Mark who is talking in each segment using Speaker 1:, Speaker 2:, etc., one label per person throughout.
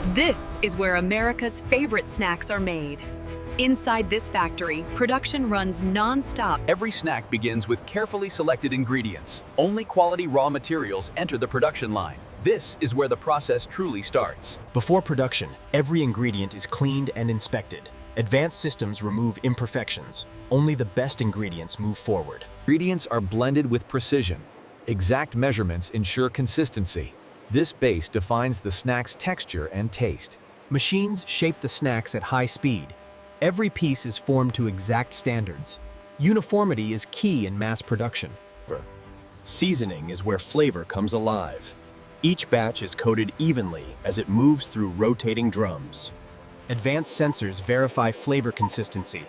Speaker 1: This is where America's favorite snacks are made. Inside this factory, production runs non-stop.
Speaker 2: Every snack begins with carefully selected ingredients. Only quality raw materials enter the production line. This is where the process truly starts.
Speaker 3: Before production, every ingredient is cleaned and inspected. Advanced systems remove imperfections. Only the best ingredients move forward.
Speaker 4: Ingredients are blended with precision. Exact measurements ensure consistency. This base defines the snack's texture and taste.
Speaker 3: Machines shape the snacks at high speed. Every piece is formed to exact standards. Uniformity is key in mass production. Seasoning is where flavor comes alive. Each batch is coated evenly as it moves through rotating drums. Advanced sensors verify flavor consistency.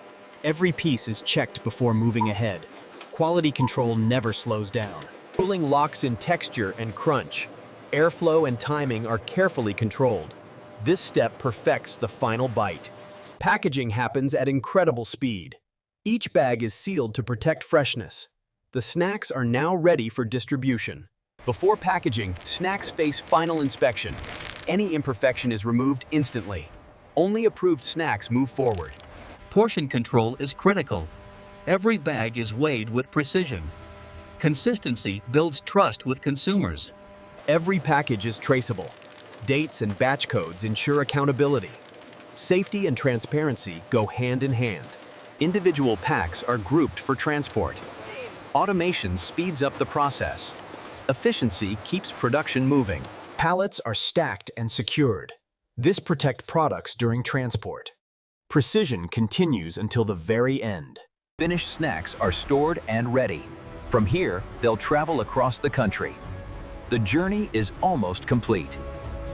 Speaker 3: Every piece is checked before moving ahead. Quality control never slows down. Cooling locks in texture and crunch. Airflow and timing are carefully controlled. This step perfects the final bite. Packaging happens at incredible speed. Each bag is sealed to protect freshness. The snacks are now ready for distribution.
Speaker 2: Before packaging, snacks face final inspection. Any imperfection is removed instantly. Only approved snacks move forward.
Speaker 5: Portion control is critical. Every bag is weighed with precision. Consistency builds trust with consumers.
Speaker 3: Every package is traceable. Dates and batch codes ensure accountability. Safety and transparency go hand in hand.
Speaker 2: Individual packs are grouped for transport. Automation speeds up the process. Efficiency keeps production moving.
Speaker 3: Pallets are stacked and secured. This protects products during transport. Precision continues until the very end.
Speaker 4: Finished snacks are stored and ready. From here, they'll travel across the country. The journey is almost complete.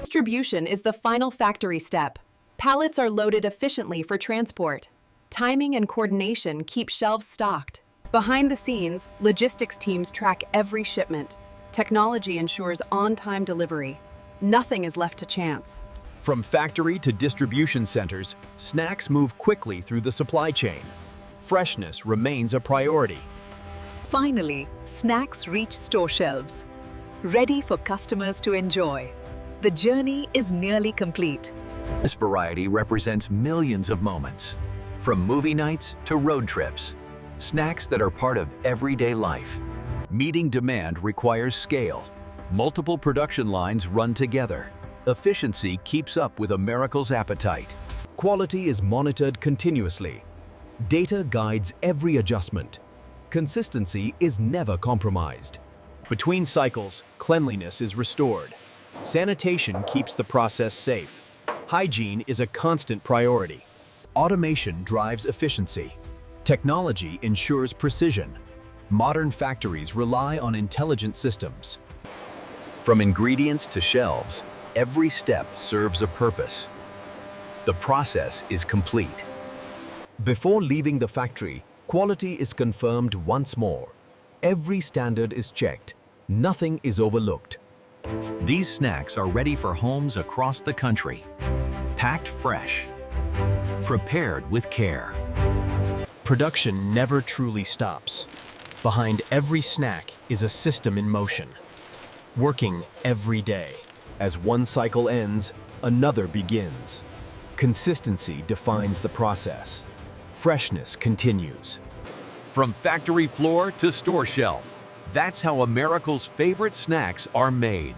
Speaker 1: Distribution is the final factory step. Pallets are loaded efficiently for transport. Timing and coordination keep shelves stocked. Behind the scenes, logistics teams track every shipment. Technology ensures on-time delivery. Nothing is left to chance.
Speaker 3: From factory to distribution centers, snacks move quickly through the supply chain. Freshness remains a priority.
Speaker 6: Finally, snacks reach store shelves, ready for customers to enjoy. The journey is nearly complete.
Speaker 4: This variety represents millions of moments. From movie nights to road trips, snacks that are part of everyday life. Meeting demand requires scale. Multiple production lines run together. Efficiency keeps up with America's appetite.
Speaker 3: Quality is monitored continuously. Data guides every adjustment. Consistency is never compromised. Between cycles, cleanliness is restored. Sanitation keeps the process safe. Hygiene is a constant priority. Automation drives efficiency. Technology ensures precision. Modern factories rely on intelligent systems.
Speaker 4: From ingredients to shelves, every step serves a purpose. The process is complete.
Speaker 3: Before leaving the factory, quality is confirmed once more. Every standard is checked. Nothing is overlooked.
Speaker 4: These snacks are ready for homes across the country. Packed fresh. Prepared with care.
Speaker 3: Production never truly stops. Behind every snack is a system in motion, working every day. As one cycle ends, another begins. Consistency defines the process. Freshness continues.
Speaker 4: From factory floor to store shelf, that's how America's favorite snacks are made.